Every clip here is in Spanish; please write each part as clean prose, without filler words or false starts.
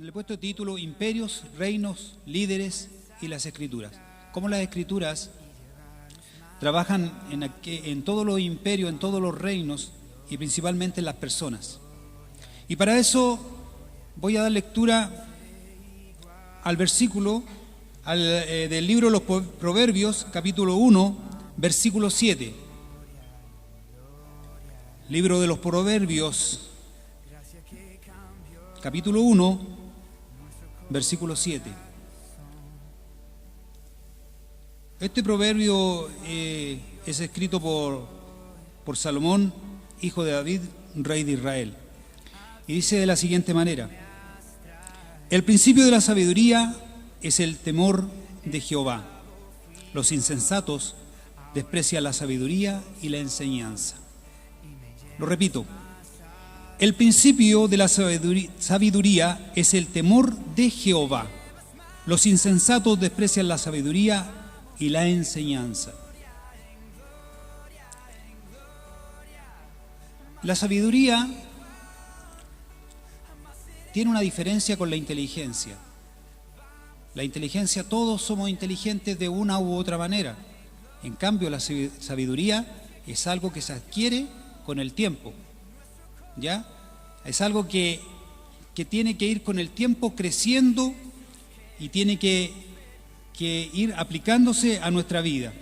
Le he puesto título Imperios, Reinos, Líderes y las Escrituras. Cómo las Escrituras trabajan en todos los imperios, en todos los reinos y principalmente en las personas. Y para eso voy a dar lectura al versículo del libro de los Proverbios, capítulo 1, versículo 7. Libro de los Proverbios, capítulo 1, versículo 7. Este proverbio es escrito por Salomón, hijo de David, rey de Israel. Y dice de la siguiente manera: el principio de la sabiduría es el temor de Jehová. Los insensatos desprecian la sabiduría y la enseñanza. Lo repito. El principio de la sabiduría es el temor de Jehová. Los insensatos desprecian la sabiduría y la enseñanza. La sabiduría tiene una diferencia con la inteligencia. La inteligencia, todos somos inteligentes de una u otra manera. En cambio, la sabiduría es algo que se adquiere con el tiempo. ¿Ya? Es algo que tiene que ir con el tiempo creciendo y tiene que ir aplicándose a nuestra vida.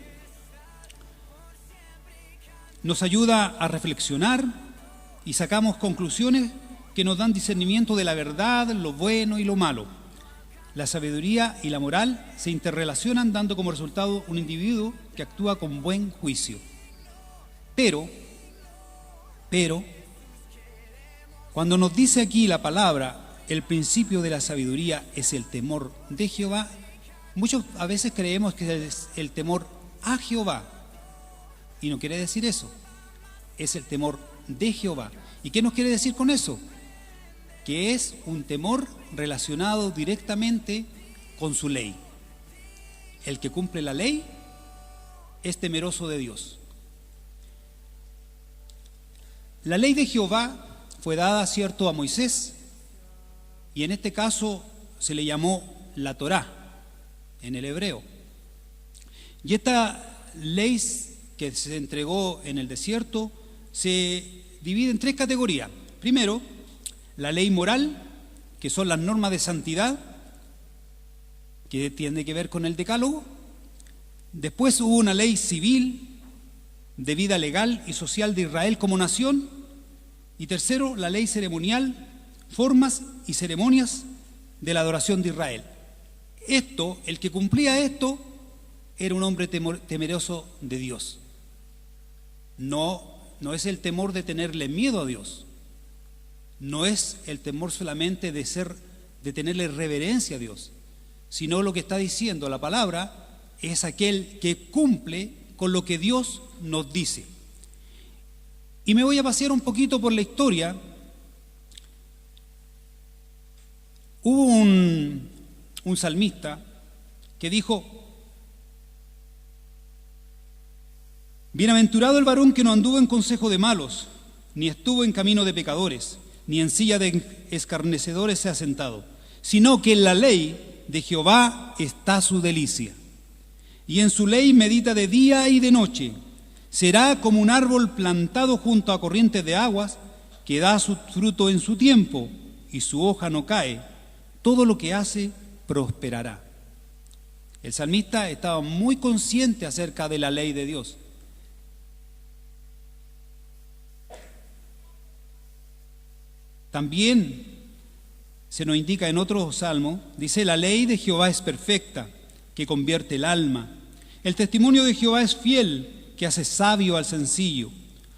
Nos ayuda a reflexionar y sacamos conclusiones que nos dan discernimiento de la verdad, lo bueno y lo malo. La sabiduría y la moral se interrelacionan, dando como resultado un individuo que actúa con buen juicio. Pero cuando nos dice aquí la palabra, el principio de la sabiduría es el temor de Jehová, muchos a veces creemos que es el temor a Jehová, y no quiere decir eso, es el temor de Jehová. ¿Y qué nos quiere decir con eso? Que es un temor relacionado directamente con su ley. El que cumple la ley es temeroso de Dios. La ley de Jehová fue dada, cierto, a Moisés, y en este caso se le llamó la Torá en el hebreo. Y esta ley que se entregó en el desierto se divide en tres categorías. Primero, la ley moral, que son las normas de santidad, que tiene que ver con el decálogo. Después hubo una ley civil de vida legal y social de Israel como nación. Y tercero, la ley ceremonial, formas y ceremonias de la adoración de Israel. El que cumplía esto, era un hombre temeroso de Dios. No es el temor de tenerle miedo a Dios. No es el temor solamente de tenerle reverencia a Dios, sino lo que está diciendo la palabra es aquel que cumple con lo que Dios nos dice. Y me voy a pasear un poquito por la historia. Hubo un salmista que dijo: bienaventurado el varón que no anduvo en consejo de malos, ni estuvo en camino de pecadores, ni en silla de escarnecedores se ha sentado, sino que en la ley de Jehová está su delicia, y en su ley medita de día y de noche. Será como un árbol plantado junto a corrientes de aguas, que da su fruto en su tiempo, y su hoja no cae. Todo lo que hace prosperará. El salmista estaba muy consciente acerca de la ley de Dios. También se nos indica en otro salmo, dice: la ley de Jehová es perfecta, que convierte el alma. El testimonio de Jehová es fiel, que hace sabio al sencillo.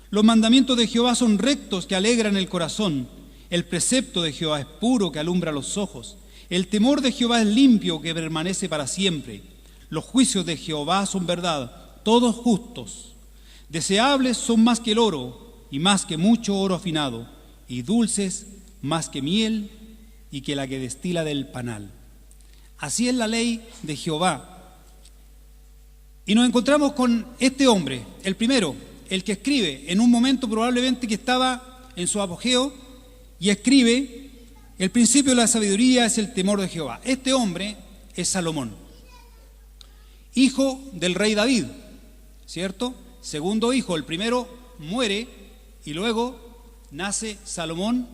Los mandamientos de Jehová son rectos, que alegran el corazón. El precepto de Jehová es puro, que alumbra los ojos. El temor de Jehová es limpio, que permanece para siempre. Los juicios de Jehová son verdad, todos justos. Deseables son más que el oro, y más que mucho oro afinado, y dulces más que miel, y que la que destila del panal. Así es la ley de Jehová. Y nos encontramos con este hombre, el primero, el que escribe en un momento probablemente que estaba en su apogeo, y escribe El principio de la sabiduría es el temor de Jehová. Este hombre es Salomón, hijo del rey David, ¿cierto? Segundo hijo, el primero muere y luego nace Salomón,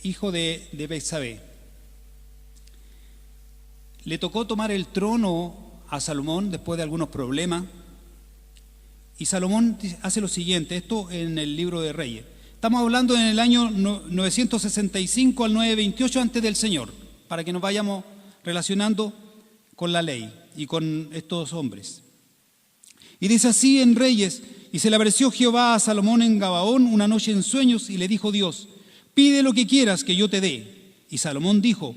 hijo de Betsabé. Le tocó tomar el trono a Salomón después de algunos problemas. Y Salomón hace lo siguiente, esto en el libro de Reyes. Estamos hablando en el año 965 al 928 antes del Señor, para que nos vayamos relacionando con la ley y con estos hombres. Y dice así en Reyes: y se le apareció Jehová a Salomón en Gabaón una noche en sueños, y le dijo Dios: pide lo que quieras que yo te dé. Y Salomón dijo: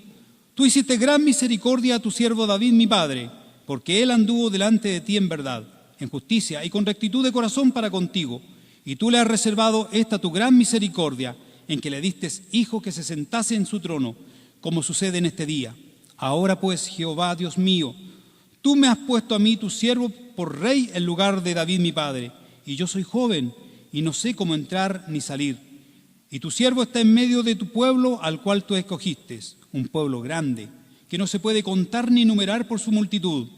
tú hiciste gran misericordia a tu siervo David mi padre, porque él anduvo delante de ti en verdad, en justicia y con rectitud de corazón para contigo. Y tú le has reservado esta tu gran misericordia, en que le diste hijo que se sentase en su trono, como sucede en este día. Ahora pues, Jehová Dios mío, tú me has puesto a mí tu siervo por rey en lugar de David mi padre, y yo soy joven y no sé cómo entrar ni salir. Y tu siervo está en medio de tu pueblo al cual tú escogiste, un pueblo grande, que no se puede contar ni numerar por su multitud.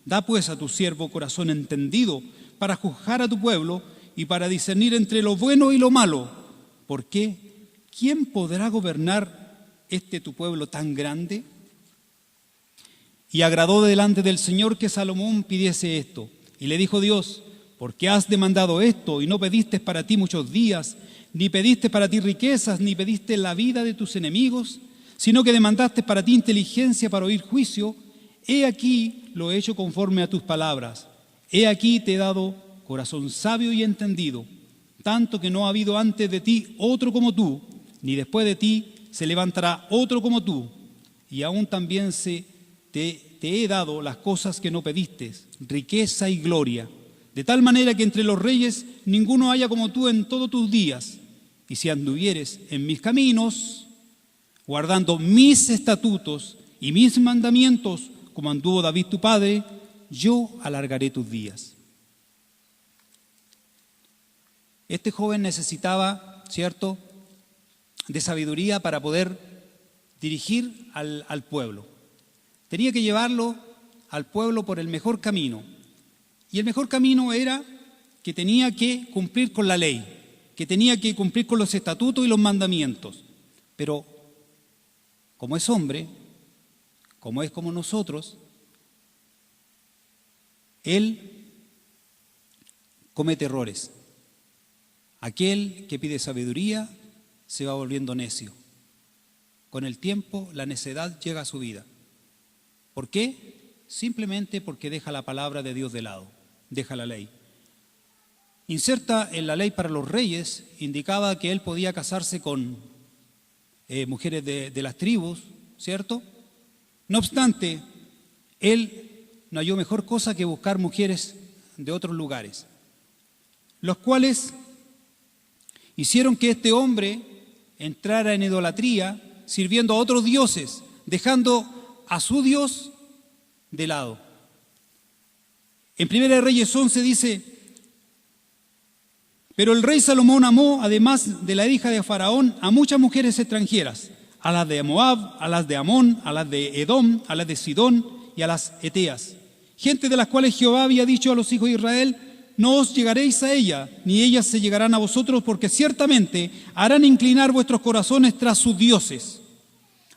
Da pues a tu siervo corazón entendido para juzgar a tu pueblo y para discernir entre lo bueno y lo malo. ¿Por qué? ¿Quién podrá gobernar tu pueblo tan grande? Y agradó delante del Señor que Salomón pidiese esto. Y le dijo Dios: ¿por qué has demandado esto y no pediste para ti muchos días, ni pediste para ti riquezas, ni pediste la vida de tus enemigos, sino que demandaste para ti inteligencia para oír juicio? He aquí lo he hecho conforme a tus palabras. He aquí te he dado corazón sabio y entendido, tanto que no ha habido antes de ti otro como tú, ni después de ti se levantará otro como tú. Y aún también te he dado las cosas que no pediste, riqueza y gloria, de tal manera que entre los reyes ninguno haya como tú en todos tus días. Y si anduvieres en mis caminos, guardando mis estatutos y mis mandamientos, como anduvo David tu padre, yo alargaré tus días. Este joven necesitaba, ¿cierto?, de sabiduría para poder dirigir al pueblo. Tenía que llevarlo al pueblo por el mejor camino. Y el mejor camino era que tenía que cumplir con la ley, que tenía que cumplir con los estatutos y los mandamientos. Pero como es hombre, como es como nosotros, él comete errores. Aquel que pide sabiduría se va volviendo necio. Con el tiempo, la necedad llega a su vida. ¿Por qué? Simplemente porque deja la palabra de Dios de lado, deja la ley. Inserta en la ley para los reyes, indicaba que él podía casarse con mujeres de las tribus, ¿cierto? No obstante, él no halló mejor cosa que buscar mujeres de otros lugares, los cuales hicieron que este hombre entrara en idolatría, sirviendo a otros dioses, dejando a su Dios de lado. En 1 Reyes 11 dice: pero el rey Salomón amó, además de la hija de Faraón, a muchas mujeres extranjeras, a las de Moab, a las de Amón, a las de Edom, a las de Sidón y a las Eteas, gente de las cuales Jehová había dicho a los hijos de Israel: no os llegaréis a ella, ni ellas se llegarán a vosotros, porque ciertamente harán inclinar vuestros corazones tras sus dioses.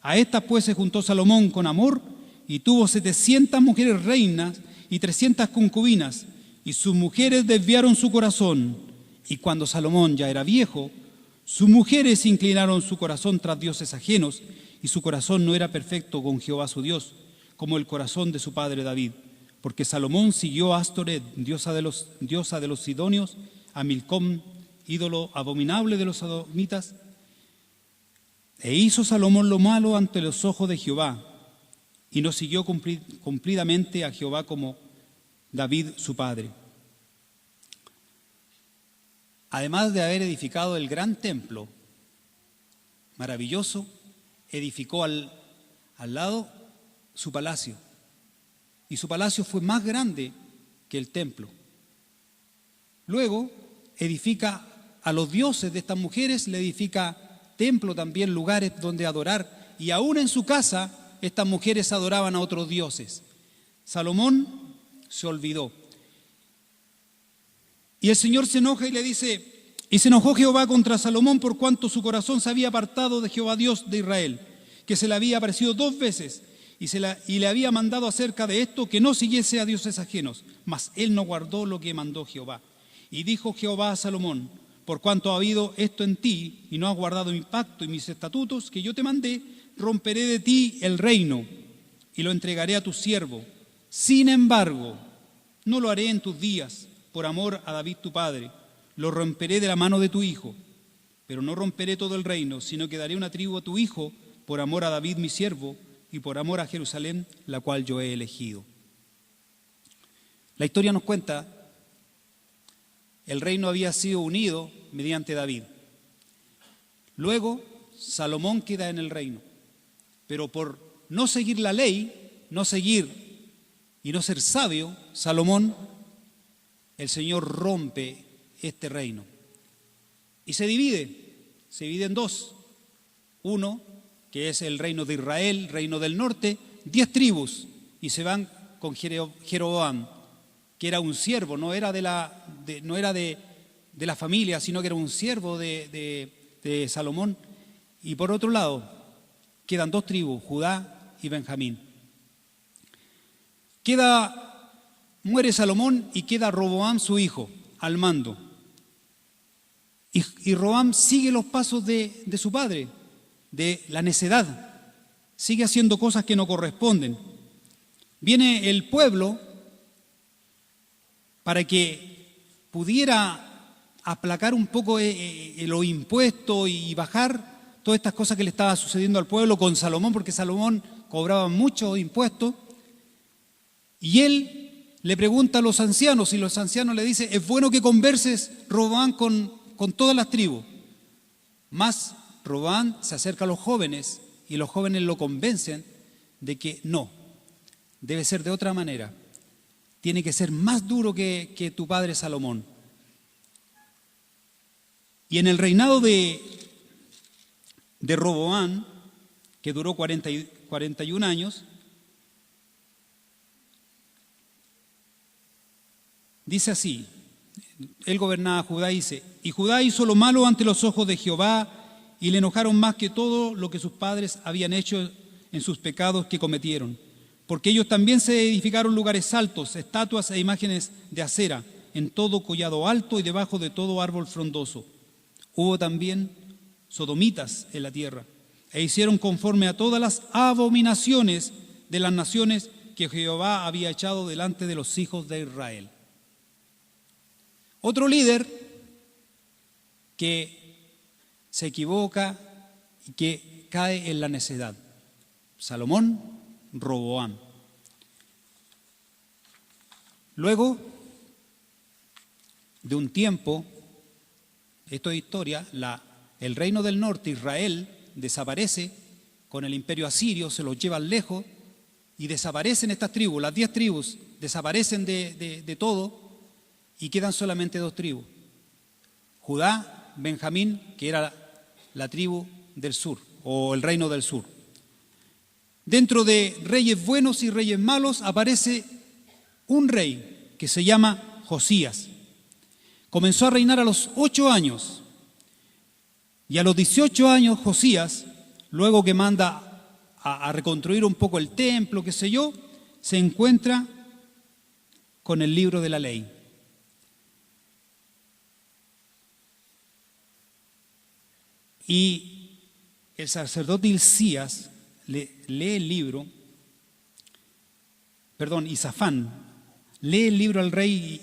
A estas pues se juntó Salomón con amor, y tuvo 700 mujeres reinas y 300 concubinas, y sus mujeres desviaron su corazón. Y cuando Salomón ya era viejo, sus mujeres inclinaron su corazón tras dioses ajenos, y su corazón no era perfecto con Jehová su Dios, como el corazón de su padre David. Porque Salomón siguió a Astoret, diosa de los sidonios, a Milcom, ídolo abominable de los sodomitas. E hizo Salomón lo malo ante los ojos de Jehová, y no siguió cumplidamente a Jehová como David su padre. Además de haber edificado el gran templo maravilloso, edificó al lado su palacio. Y su palacio fue más grande que el templo. Luego edifica a los dioses de estas mujeres, le edifica templo también, lugares donde adorar, y aún en su casa estas mujeres adoraban a otros dioses. Salomón se olvidó. Y el Señor se enoja y le dice: y se enojó Jehová contra Salomón por cuanto su corazón se había apartado de Jehová Dios de Israel, que se le había aparecido 2 veces, y le había mandado acerca de esto que no siguiese a dioses ajenos, mas él no guardó lo que mandó Jehová. Y dijo Jehová a Salomón: por cuanto ha habido esto en ti, y no has guardado mi pacto y mis estatutos que yo te mandé, romperé de ti el reino, y lo entregaré a tu siervo. Sin embargo, no lo haré en tus días, por amor a David tu padre. Lo romperé de la mano de tu hijo, pero no romperé todo el reino, sino que daré una tribu a tu hijo, por amor a David mi siervo, y por amor a Jerusalén, la cual yo he elegido. La historia nos cuenta, el reino había sido unido mediante David. Luego, Salomón queda en el reino, pero por no seguir la ley, no seguir y no ser sabio, Salomón, el Señor rompe este reino y se divide en 2. Uno, que es el reino de Israel, reino del norte, 10 tribus, y se van con Jeroboam, que era un siervo, no era de la familia, sino que era un siervo de Salomón. Y por otro lado, quedan 2 tribus, Judá y Benjamín. Muere Salomón y queda Roboam, su hijo, al mando. Y Roboam sigue los pasos de su padre, de la necedad. Sigue haciendo cosas que no corresponden. Viene el pueblo para que pudiera aplacar un poco los impuestos y bajar todas estas cosas que le estaba sucediendo al pueblo con Salomón, porque Salomón cobraba muchos impuestos. Y él le pregunta a los ancianos, y los ancianos le dicen: es bueno que converses, Roboam, con todas las tribus. Mas Roboam se acerca a los jóvenes y los jóvenes lo convencen de que no, debe ser de otra manera. Tiene que ser más duro que tu padre Salomón. Y en el reinado de Roboam, que duró 41 años, dice así, él gobernaba Judá, y dice: y Judá hizo lo malo ante los ojos de Jehová, y le enojaron más que todo lo que sus padres habían hecho en sus pecados que cometieron. Porque ellos también se edificaron lugares altos, estatuas e imágenes de acera, en todo collado alto y debajo de todo árbol frondoso. Hubo también sodomitas en la tierra, e hicieron conforme a todas las abominaciones de las naciones que Jehová había echado delante de los hijos de Israel. Otro líder que se equivoca y que cae en la necedad: Salomón, Roboam. Luego de un tiempo, esto es historia, el reino del norte, Israel, desaparece con el imperio asirio, se los llevan lejos y desaparecen estas tribus, las 10 tribus desaparecen de todo. Y quedan solamente 2 tribus, Judá, Benjamín, que era la tribu del sur, o el reino del sur. Dentro de reyes buenos y reyes malos aparece un rey que se llama Josías. Comenzó a reinar a los 8 años, y a los 18 años Josías, luego que manda a reconstruir un poco el templo, qué sé yo, se encuentra con el libro de la ley. Y el sacerdote Hilcías lee el libro, y Safán lee el libro al rey,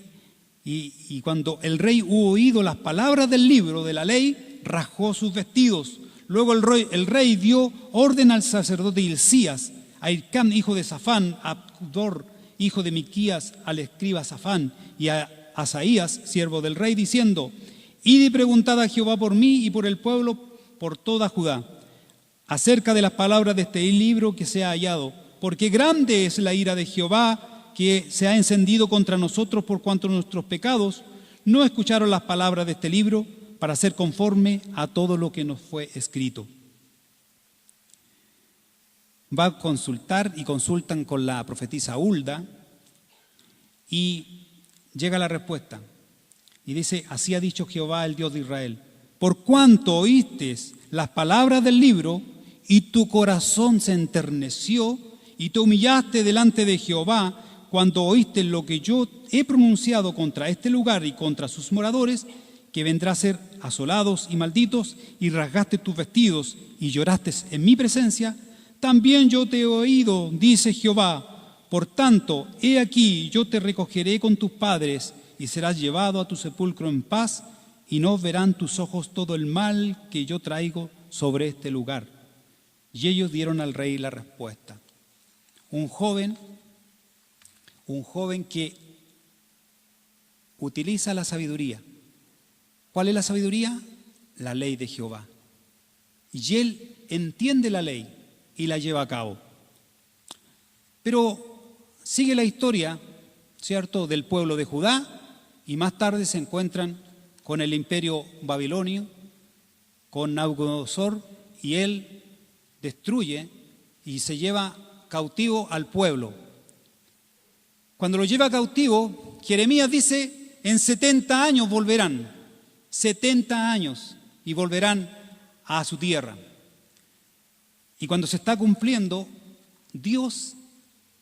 y cuando el rey hubo oído las palabras del libro de la ley, rasgó sus vestidos. Luego el rey dio orden al sacerdote Hilcías, a Hircán, hijo de Safán, a Abdor, hijo de Miquías, al escriba Safán, y a Asaías, siervo del rey, diciendo: id y preguntad a Jehová por mí y por el pueblo, por toda Judá, acerca de las palabras de este libro que se ha hallado, porque grande es la ira de Jehová que se ha encendido contra nosotros por cuanto nuestros pecados no escucharon las palabras de este libro, para hacer conforme a todo lo que nos fue escrito. Va a consultar y consultan con la profetisa Hulda y llega la respuesta. Y dice, así ha dicho Jehová, el Dios de Israel, por cuanto oíste las palabras del libro y tu corazón se enterneció y te humillaste delante de Jehová cuando oíste lo que yo he pronunciado contra este lugar y contra sus moradores, que vendrá a ser asolados y malditos, y rasgaste tus vestidos y lloraste en mi presencia, también yo te he oído, dice Jehová. Por tanto, he aquí, yo te recogeré con tus padres y serás llevado a tu sepulcro en paz, y no verán tus ojos todo el mal que yo traigo sobre este lugar. Y ellos dieron al rey la respuesta. Un joven que utiliza la sabiduría. ¿Cuál es la sabiduría? La ley de Jehová. Y él entiende la ley y la lleva a cabo. Pero sigue la historia, ¿cierto?, del pueblo de Judá, y más tarde se encuentran con el imperio babilonio, con Nabucodonosor, y él destruye y se lleva cautivo al pueblo. Cuando lo lleva cautivo, Jeremías dice, en 70 años volverán, 70 años, y volverán a su tierra. Y cuando se está cumpliendo, Dios,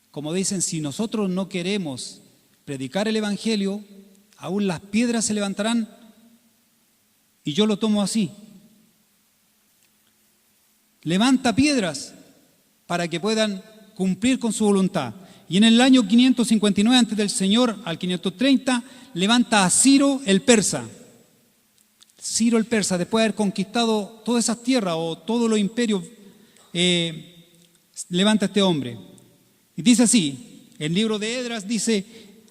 como dicen, si nosotros no queremos predicar el evangelio, aún las piedras se levantarán, y yo lo tomo así. Levanta piedras para que puedan cumplir con su voluntad. Y en el año 559 antes del Señor, al 530, levanta a Ciro el persa. Ciro el persa, después de haber conquistado todas esas tierras o todos los imperios, levanta a este hombre. Y dice así, el libro de Esdras dice,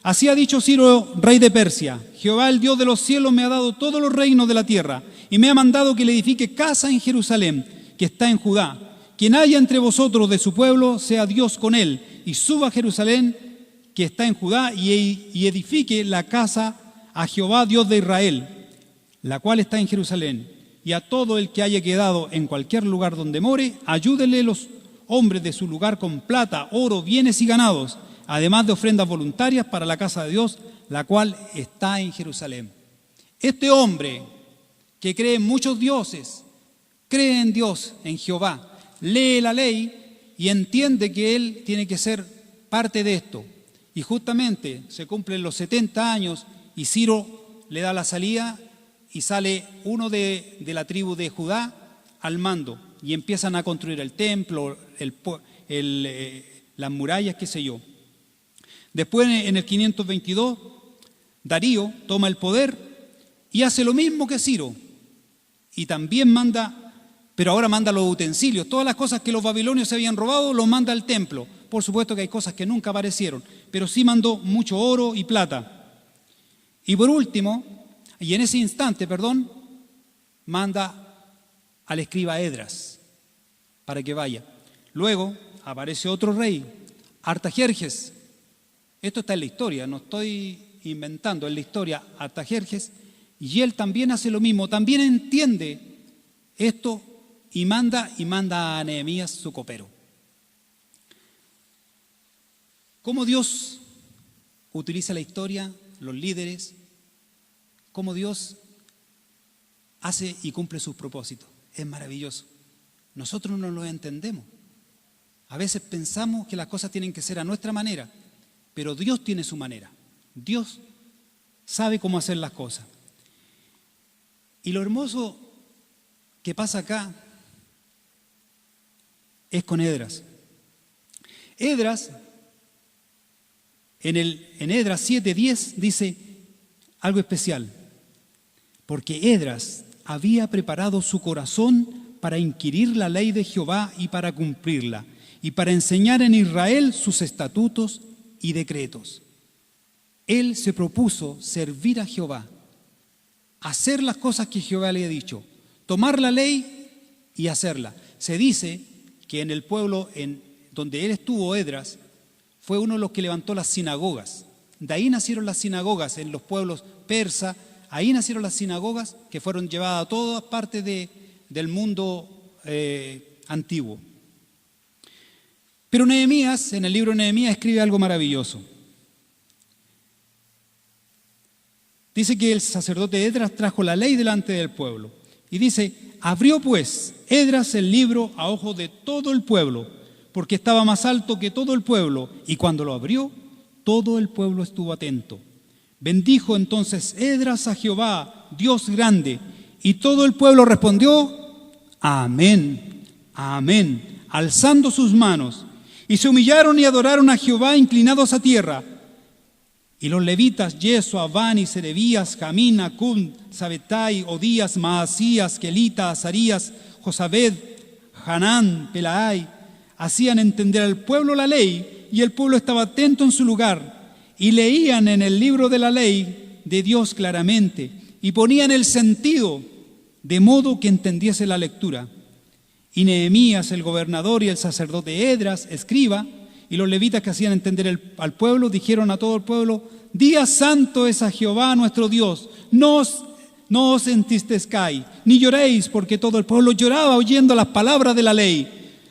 así ha dicho Ciro, rey de Persia, Jehová el Dios de los cielos me ha dado todos los reinos de la tierra y me ha mandado que le edifique casa en Jerusalén, que está en Judá. Quien haya entre vosotros de su pueblo, sea Dios con él, y suba a Jerusalén, que está en Judá, y edifique la casa a Jehová Dios de Israel, la cual está en Jerusalén. Y a todo el que haya quedado en cualquier lugar donde more, ayúdenle los hombres de su lugar con plata, oro, bienes y ganados, además de ofrendas voluntarias para la casa de Dios, la cual está en Jerusalén. Este hombre que cree en muchos dioses, cree en Dios, en Jehová, lee la ley y entiende que él tiene que ser parte de esto. Y justamente se cumplen los 70 años y Ciro le da la salida y sale uno de la tribu de Judá al mando y empiezan a construir el templo, las murallas, qué sé yo. Después, en el 522, Darío toma el poder y hace lo mismo que Ciro. Y también manda, pero ahora manda los utensilios. Todas las cosas que los babilonios se habían robado, los manda al templo. Por supuesto que hay cosas que nunca aparecieron, pero sí mandó mucho oro y plata. Y por último, y en ese instante, manda al escriba Esdras para que vaya. Luego aparece otro rey, Artajerjes. Esto está en la historia, no estoy inventando, en la historia, Artajerjes, y él también hace lo mismo, también entiende esto y manda a Nehemías su copero. ¿Cómo Dios utiliza la historia, los líderes? ¿Cómo Dios hace y cumple sus propósitos? Es maravilloso. Nosotros no lo entendemos. A veces pensamos que las cosas tienen que ser a nuestra manera, pero Dios tiene su manera. Dios sabe cómo hacer las cosas. Y lo hermoso que pasa acá es con Esdras. Esdras, en Esdras 7:10 dice algo especial, porque Esdras había preparado su corazón para inquirir la ley de Jehová y para cumplirla, y para enseñar en Israel sus estatutos y decretos. Él se propuso servir a Jehová, hacer las cosas que Jehová le ha dicho, tomar la ley y hacerla. Se dice que en el pueblo donde él estuvo, Esdras, fue uno de los que levantó las sinagogas. De ahí nacieron las sinagogas en los pueblos persa, Ahí nacieron las sinagogas que fueron llevadas a todas partes del mundo antiguo. Pero Nehemías, en el libro de Nehemías, escribe algo maravilloso. Dice que el sacerdote Esdras trajo la ley delante del pueblo. Y dice, abrió pues Esdras el libro a ojos de todo el pueblo, porque estaba más alto que todo el pueblo. Y cuando lo abrió, todo el pueblo estuvo atento. Bendijo entonces Esdras a Jehová, Dios grande. Y todo el pueblo respondió, amén, amén, alzando sus manos. Y se humillaron y adoraron a Jehová inclinados a tierra. Y los levitas, Yesua, Bani, Serebías, Jamín, Acum, Sabetai, Odías, Maasías, Kelita, Azarías, Josabed, Hanán, Pelaai, hacían entender al pueblo la ley, y el pueblo estaba atento en su lugar, y leían en el libro de la ley de Dios claramente, y ponían el sentido, de modo que entendiese la lectura. Y Nehemías, el gobernador, y el sacerdote Esdras, escriba, y los levitas que hacían entender al pueblo, dijeron a todo el pueblo, día santo es a Jehová nuestro Dios, no os entristezcáis, ni lloréis, porque todo el pueblo lloraba oyendo las palabras de la ley.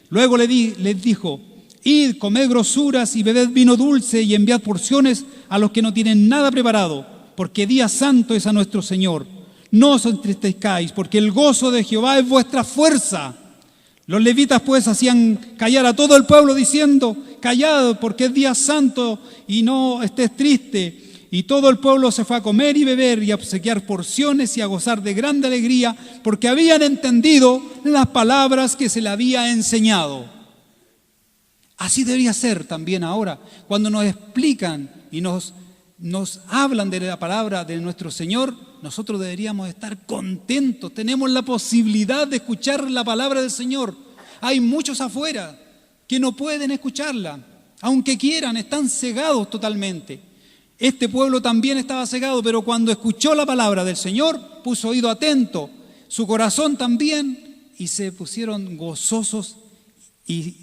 Luego les dijo, id, comed grosuras y bebed vino dulce y enviad porciones a los que no tienen nada preparado, porque día santo es a nuestro Señor. No os entristezcáis, porque el gozo de Jehová es vuestra fuerza. Los levitas pues hacían callar a todo el pueblo diciendo, callad porque es día santo y no estés triste. Y todo el pueblo se fue a comer y beber y a obsequiar porciones y a gozar de grande alegría porque habían entendido las palabras que se le había enseñado. Así debería ser también ahora, cuando nos explican y nos hablan de la palabra de nuestro Señor, nosotros deberíamos estar contentos. Tenemos la posibilidad de escuchar la palabra del Señor. Hay muchos afuera que no pueden escucharla, aunque quieran, están cegados totalmente. Este pueblo también estaba cegado, pero cuando escuchó la palabra del Señor, puso oído atento, su corazón también, y se pusieron gozosos y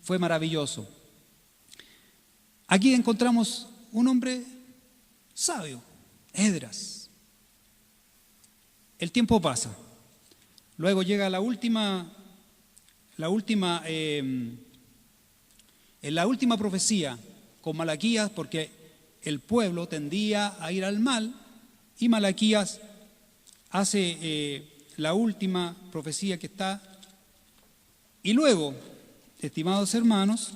fue maravilloso. Aquí encontramos un hombre sabio, Esdras. El tiempo pasa. Luego llega en la última profecía con Malaquías, porque el pueblo tendía a ir al mal, y Malaquías hace la última profecía que está. Y luego, estimados hermanos,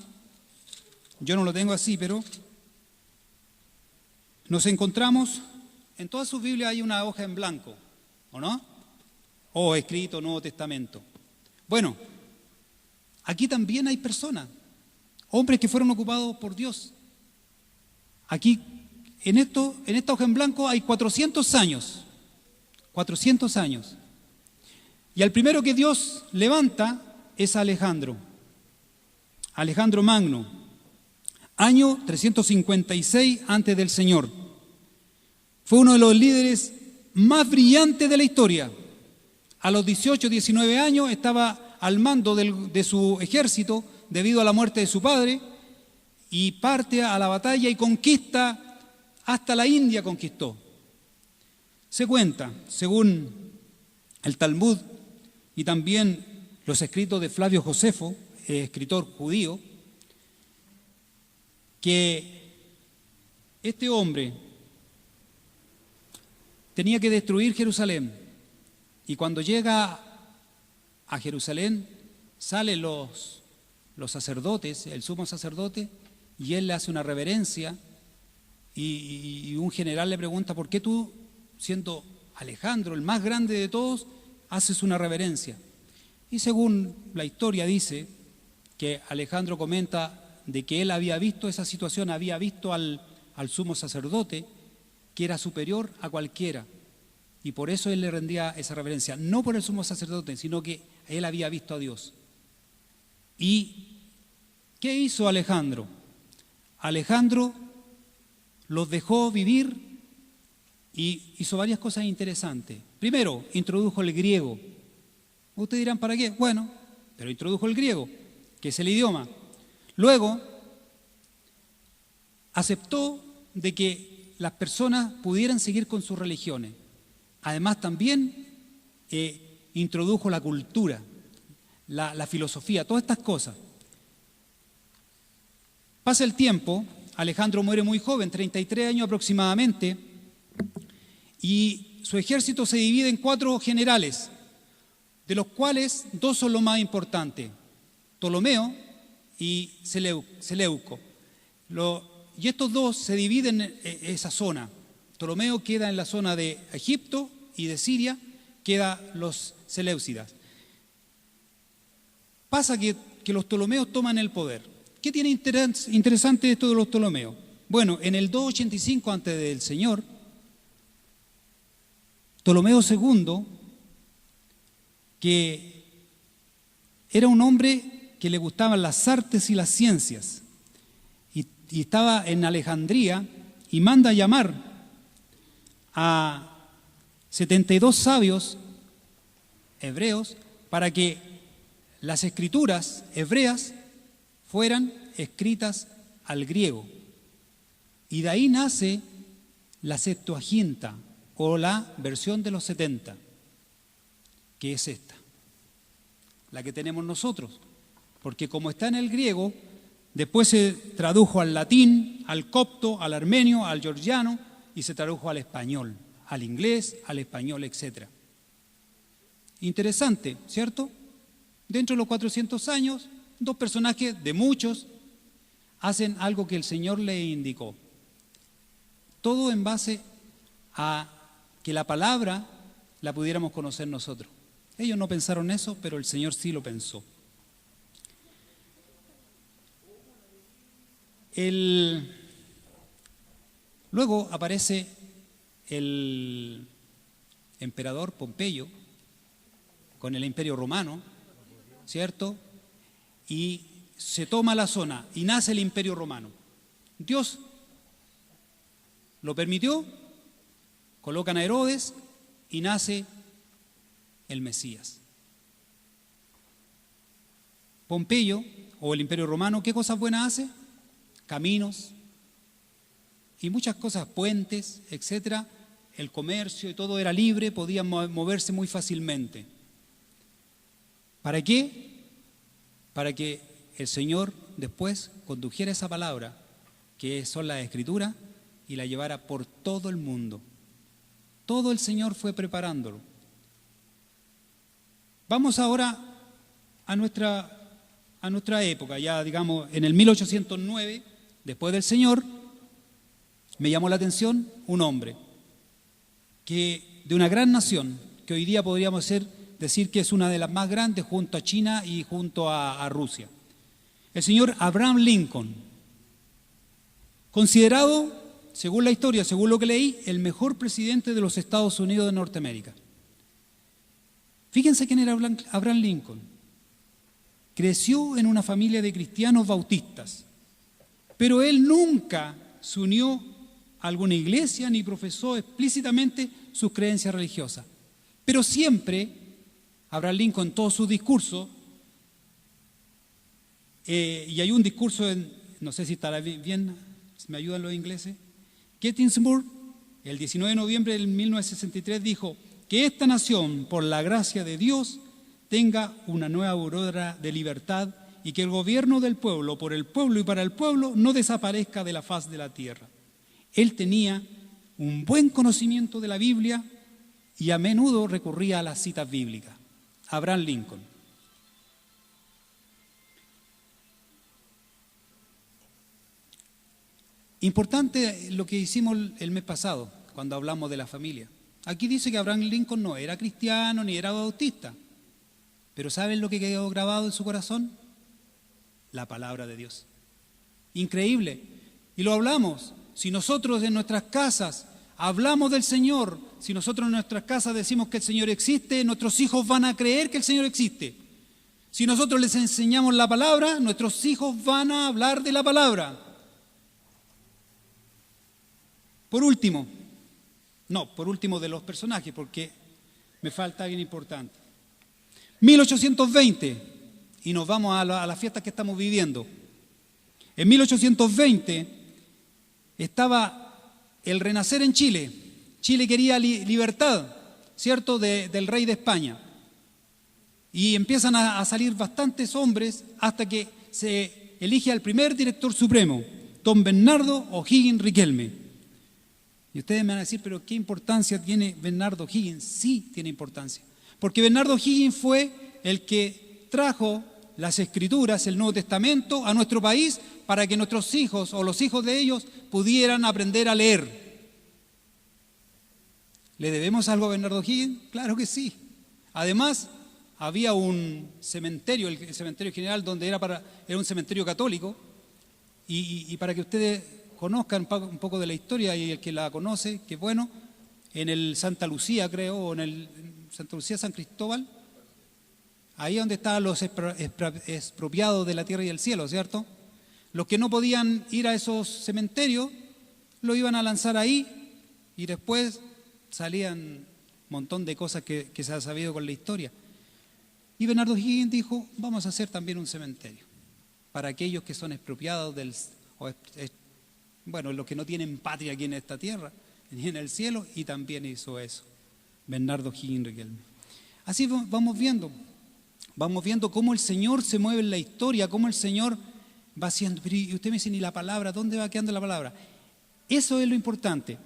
yo no lo tengo así, pero nos encontramos, en todas sus Biblias hay una hoja en blanco, ¿o no? O escrito Nuevo Testamento. Bueno, aquí también hay personas, hombres que fueron ocupados por Dios. Aquí, en esta hoja en blanco hay 400 años. 400 años. Y al primero que Dios levanta es Alejandro Magno, año 356 antes del Señor. Fue uno de los líderes más brillantes de la historia. A los 18, 19 años estaba al mando de su ejército debido a la muerte de su padre y parte a la batalla y conquista, hasta la India conquistó. Se cuenta, según el Talmud y también los escritos de Flavio Josefo, escritor judío, que este hombre tenía que destruir Jerusalén, y cuando llega a Jerusalén salen los sacerdotes, el sumo sacerdote, y él le hace una reverencia, y un general le pregunta, ¿por qué tú, siendo Alejandro, el más grande de todos, haces una reverencia? Y según la historia dice que Alejandro comenta de que él había visto esa situación, había visto al sumo sacerdote que era superior a cualquiera, y por eso él le rendía esa reverencia, no por el sumo sacerdote, sino que él había visto a Dios. ¿Y qué hizo Alejandro? Alejandro los dejó vivir y hizo varias cosas interesantes. Primero, introdujo el griego. Ustedes dirán, ¿para qué? Bueno, pero introdujo el griego, que es el idioma. Luego, aceptó de que las personas pudieran seguir con sus religiones. además también introdujo la cultura, la filosofía, todas estas cosas. Pasa el tiempo, Alejandro muere muy joven, 33 años aproximadamente, y su ejército se divide en 4 generales, de los cuales 2 son los más importantes, Ptolomeo y Seleuco. Y estos 2 se dividen en esa zona. Ptolomeo queda en la zona de Egipto y de Siria quedan los seleucidas. Pasa que los Ptolomeos toman el poder. ¿Qué tiene interesante esto de los Ptolomeos? Bueno, en el 285 antes del Señor, Ptolomeo II, que era un hombre que le gustaban las artes y las ciencias, y estaba en Alejandría, y manda a llamar a 72 sabios hebreos para que las escrituras hebreas fueran escritas al griego. Y de ahí nace la Septuaginta, o la versión de los 70, que es esta, la que tenemos nosotros. Porque como está en el griego, después se tradujo al latín, al copto, al armenio, al georgiano, y se tradujo al español, al inglés, al español, etc. Interesante, ¿cierto? Dentro de los 400 años, 2 personajes de muchos hacen algo que el Señor le indicó. Todo en base a que la palabra la pudiéramos conocer nosotros. Ellos no pensaron eso, pero el Señor sí lo pensó. Luego aparece el emperador Pompeyo con el Imperio Romano, ¿cierto? Y se toma la zona y nace el Imperio Romano. Dios lo permitió, colocan a Herodes y nace el Mesías. Pompeyo, o el Imperio Romano, ¿qué cosas buenas hace? Caminos y muchas cosas, puentes, etcétera. El comercio y todo era libre, podían moverse muy fácilmente. ¿Para qué? Para que el Señor después condujera esa palabra, que son las Escrituras, y la llevara por todo el mundo. Todo el Señor fue preparándolo. Vamos ahora a nuestra época, ya digamos en el 1809, después del Señor, me llamó la atención un hombre que de una gran nación, que hoy día podríamos decir que es una de las más grandes junto a China y junto a Rusia. El señor Abraham Lincoln, considerado, según la historia, según lo que leí, el mejor presidente de los Estados Unidos de Norteamérica. Fíjense quién era Abraham Lincoln. Creció en una familia de cristianos bautistas, pero él nunca se unió a alguna iglesia ni profesó explícitamente sus creencias religiosas. Pero siempre, Abraham Lincoln en todos sus discursos, y hay un discurso, no sé si estará bien, ¿me ayudan los ingleses? Gettysburg, el 19 de noviembre del 1963, dijo que esta nación, por la gracia de Dios, tenga una nueva aurora de libertad y que el gobierno del pueblo, por el pueblo y para el pueblo, no desaparezca de la faz de la tierra. Él tenía un buen conocimiento de la Biblia y a menudo recurría a las citas bíblicas. Abraham Lincoln. Importante lo que hicimos el mes pasado, cuando hablamos de la familia. Aquí dice que Abraham Lincoln no era cristiano ni era bautista, pero ¿saben lo que quedó grabado en su corazón? La palabra de Dios. Increíble. Y lo hablamos. Si nosotros en nuestras casas hablamos del Señor, si nosotros en nuestras casas decimos que el Señor existe, nuestros hijos van a creer que el Señor existe. Si nosotros les enseñamos la palabra, nuestros hijos van a hablar de la palabra. Por último de los personajes, porque me falta alguien importante. 1820, y nos vamos a las fiestas que estamos viviendo. En 1820 estaba el renacer en Chile. Chile quería libertad, ¿cierto?, del rey de España. Y empiezan a salir bastantes hombres hasta que se elige al primer director supremo, don Bernardo O'Higgins Riquelme. Y ustedes me van a decir, pero ¿qué importancia tiene Bernardo O'Higgins? Sí, tiene importancia. Porque Bernardo O'Higgins fue el que trajo las Escrituras, el Nuevo Testamento, a nuestro país para que nuestros hijos o los hijos de ellos pudieran aprender a leer. ¿Le debemos algo a Bernardo O'Higgins? Claro que sí. Además, había un cementerio, el cementerio general, donde era un cementerio católico, y para que ustedes conozcan un poco de la historia, y el que la conoce, que bueno, en el Santa Lucía, creo, o en el Santa Lucía San Cristóbal, ahí donde estaban los expropiados de la tierra y del cielo, ¿cierto? Los que no podían ir a esos cementerios, lo iban a lanzar ahí, y después salían un montón de cosas que se ha sabido con la historia. Y Bernardo O'Higgins dijo, vamos a hacer también un cementerio para aquellos que son expropiados los que no tienen patria aquí en esta tierra, ni en el cielo, y también hizo eso, Bernardo O'Higgins Riquelme. Así vamos viendo cómo el Señor se mueve en la historia, cómo el Señor va haciendo. Y usted me dice, ¿y la palabra? ¿Dónde va quedando la palabra? Eso es lo importante.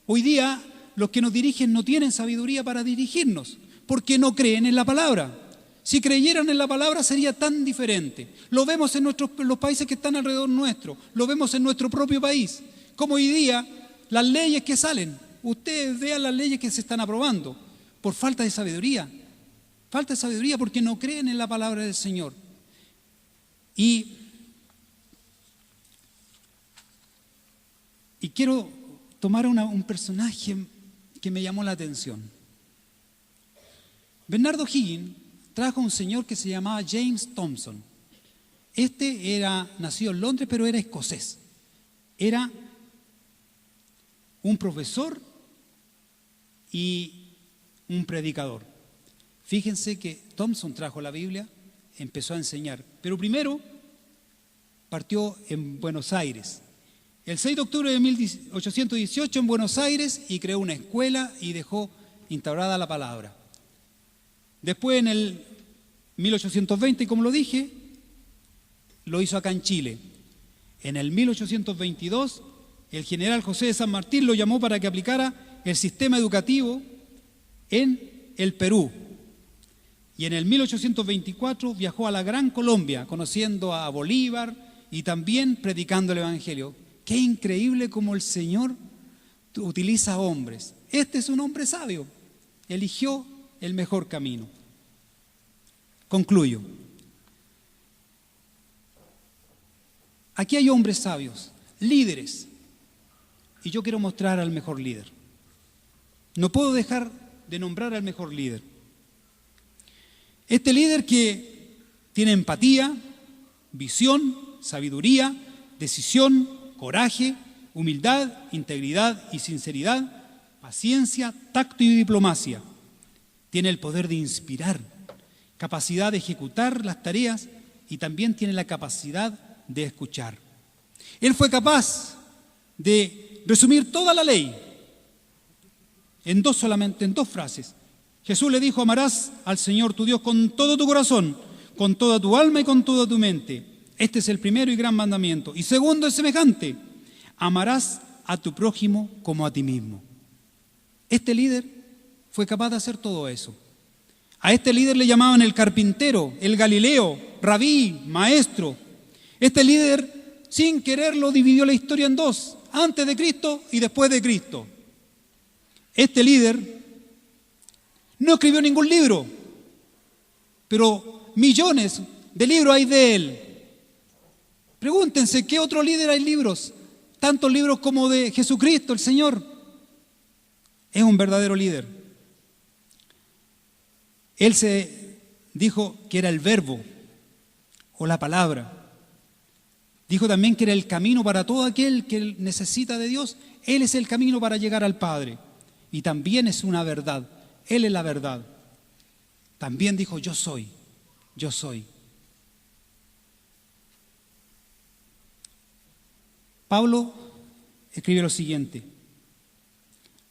Hoy día los que nos dirigen no tienen sabiduría para dirigirnos, porque no creen en la palabra. Si creyeran en la palabra sería tan diferente. Lo vemos en los países que están alrededor nuestro, lo vemos en nuestro propio país. Como hoy día las leyes que salen, ustedes vean las leyes que se están aprobando por falta de sabiduría. Falta de sabiduría porque no creen en la palabra del Señor. Y quiero tomar un personaje que me llamó la atención. Bernardo O'Higgins trajo a un señor que se llamaba James Thompson. Este era nacido en Londres, pero era escocés. Era un profesor y un predicador. Fíjense que Thompson trajo la Biblia, empezó a enseñar, pero primero partió en Buenos Aires. El 6 de octubre de 1818 en Buenos Aires, y creó una escuela y dejó instaurada la palabra. Después en el 1820, como lo dije, lo hizo acá en Chile. En el 1822, el general José de San Martín lo llamó para que aplicara el sistema educativo en el Perú. Y en el 1824 viajó a la Gran Colombia, conociendo a Bolívar y también predicando el Evangelio. Qué increíble cómo el Señor utiliza hombres. Este es un hombre sabio, eligió el mejor camino. Concluyo. Aquí hay hombres sabios, líderes, y yo quiero mostrar al mejor líder. No puedo dejar de nombrar al mejor líder. Este líder que tiene empatía, visión, sabiduría, decisión, coraje, humildad, integridad y sinceridad, paciencia, tacto y diplomacia. Tiene el poder de inspirar, capacidad de ejecutar las tareas y también tiene la capacidad de escuchar. Él fue capaz de resumir toda la ley en dos frases. Jesús le dijo: amarás al Señor tu Dios con todo tu corazón, con toda tu alma y con toda tu mente. Este es el primero y gran mandamiento. Y segundo es semejante: amarás a tu prójimo como a ti mismo. Este líder fue capaz de hacer todo eso. A este líder le llamaban el carpintero, el Galileo, rabí, maestro. Este líder, sin quererlo, dividió la historia en dos: antes de Cristo y después de Cristo. Este líder no escribió ningún libro, pero millones de libros hay de él. Pregúntense, ¿qué otro líder hay libros? Tantos libros como de Jesucristo, el Señor. Es un verdadero líder. Él se dijo que era el verbo o la palabra. Dijo también que era el camino para todo aquel que necesita de Dios. Él es el camino para llegar al Padre. Y también es una verdad. Él es la verdad. También dijo: yo soy, yo soy. Pablo escribe lo siguiente: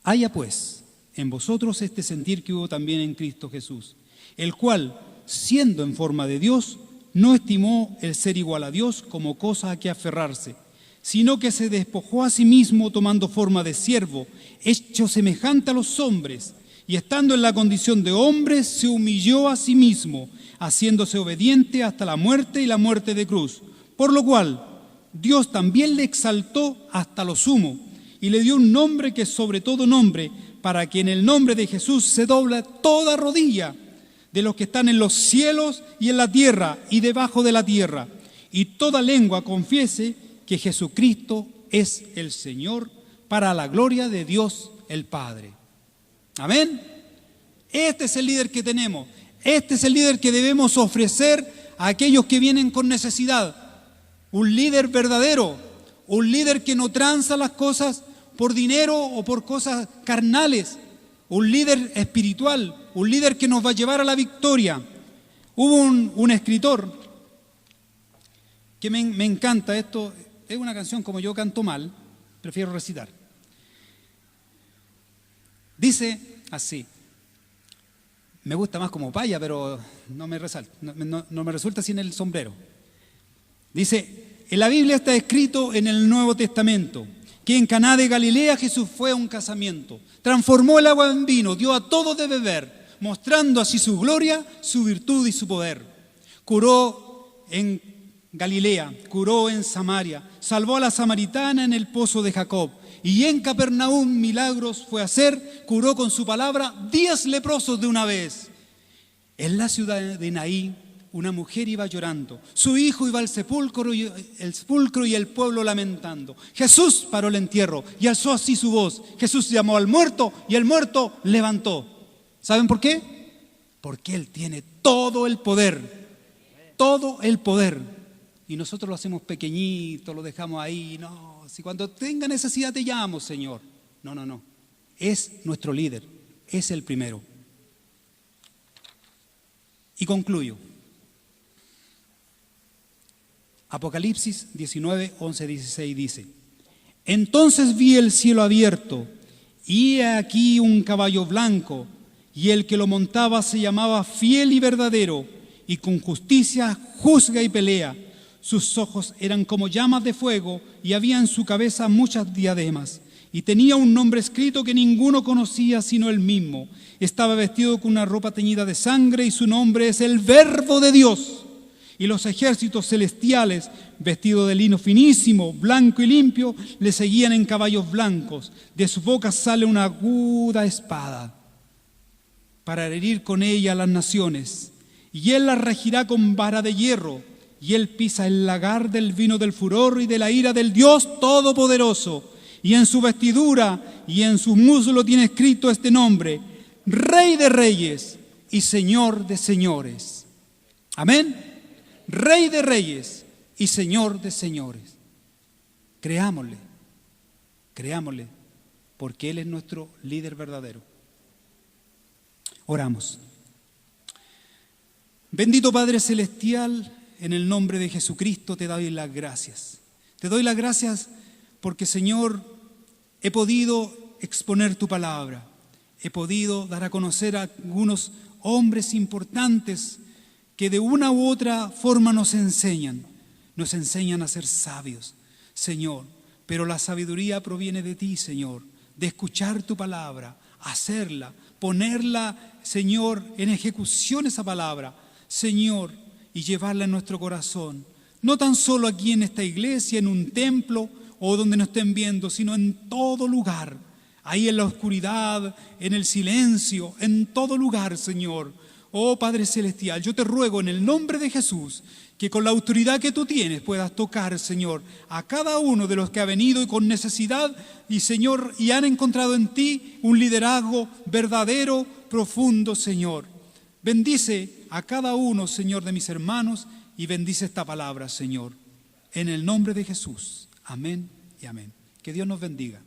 haya pues en vosotros este sentir que hubo también en Cristo Jesús, el cual, siendo en forma de Dios, no estimó el ser igual a Dios como cosa a que aferrarse, sino que se despojó a sí mismo tomando forma de siervo, hecho semejante a los hombres, y estando en la condición de hombre, se humilló a sí mismo, haciéndose obediente hasta la muerte y la muerte de cruz. Por lo cual, Dios también le exaltó hasta lo sumo, y le dio un nombre que es sobre todo nombre, para que en el nombre de Jesús se dobla toda rodilla, de los que están en los cielos y en la tierra y debajo de la tierra, y toda lengua confiese que Jesucristo es el Señor, para la gloria de Dios el Padre. Amén. Este es el líder que tenemos. Este es el líder que debemos ofrecer a aquellos que vienen con necesidad. Un líder verdadero, un líder que no tranza las cosas por dinero o por cosas carnales. Un líder espiritual, un líder que nos va a llevar a la victoria. Hubo un escritor que me encanta esto. Es una canción, como yo canto mal, prefiero recitar. Dice así. Me gusta más como paya, pero no me resulta sin el sombrero. Dice, en la Biblia está escrito en el Nuevo Testamento que en Caná de Galilea Jesús fue a un casamiento, transformó el agua en vino, dio a todos de beber, mostrando así su gloria, su virtud y su poder. Curó en Galilea, curó en Samaria, salvó a la samaritana en el pozo de Jacob, y en Capernaum milagros fue a hacer, curó con su palabra 10 leprosos de una vez. En la ciudad de Naín, una mujer iba llorando, su hijo iba al sepulcro y el pueblo lamentando. Jesús paró el entierro y alzó así su voz. Jesús llamó al muerto y el muerto levantó. ¿Saben por qué? Porque Él tiene todo el poder, todo el poder. Y nosotros lo hacemos pequeñito, lo dejamos ahí. No, si cuando tenga necesidad te llamo, Señor. No. Es nuestro líder, es el primero. Y concluyo. Apocalipsis 19, 11, 16 dice: Entonces vi el cielo abierto, y he aquí un caballo blanco, y el que lo montaba se llamaba Fiel y Verdadero, y con justicia juzga y pelea. Sus ojos eran como llamas de fuego, y había en su cabeza muchas diademas, y tenía un nombre escrito que ninguno conocía sino él mismo. Estaba vestido con una ropa teñida de sangre, y su nombre es el Verbo de Dios. Y los ejércitos celestiales, vestidos de lino finísimo, blanco y limpio, le seguían en caballos blancos. De su boca sale una aguda espada, para herir con ella a las naciones. Y él las regirá con vara de hierro, y él pisa el lagar del vino del furor y de la ira del Dios Todopoderoso. Y en su vestidura y en su muslo tiene escrito este nombre: Rey de Reyes y Señor de Señores. Amén. Rey de Reyes y Señor de Señores. Creámosle, porque Él es nuestro líder verdadero. Oramos. Bendito Padre Celestial, en el nombre de Jesucristo te doy las gracias. Te doy las gracias porque, Señor, he podido exponer tu palabra. He podido dar a conocer a algunos hombres importantes que de una u otra forma nos enseñan a ser sabios, Señor. Pero la sabiduría proviene de ti, Señor, de escuchar tu palabra, hacerla, ponerla, Señor, en ejecución esa palabra, Señor, y llevarla en nuestro corazón. No tan solo aquí en esta iglesia, en un templo o donde nos estén viendo, sino en todo lugar, ahí en la oscuridad, en el silencio, en todo lugar, Señor. Oh Padre Celestial, yo te ruego en el nombre de Jesús que con la autoridad que tú tienes puedas tocar, Señor, a cada uno de los que ha venido y con necesidad y, Señor, y han encontrado en ti un liderazgo verdadero, profundo, Señor. Bendice a cada uno, Señor, de mis hermanos y bendice esta palabra, Señor. En el nombre de Jesús. Amén y amén. Que Dios nos bendiga.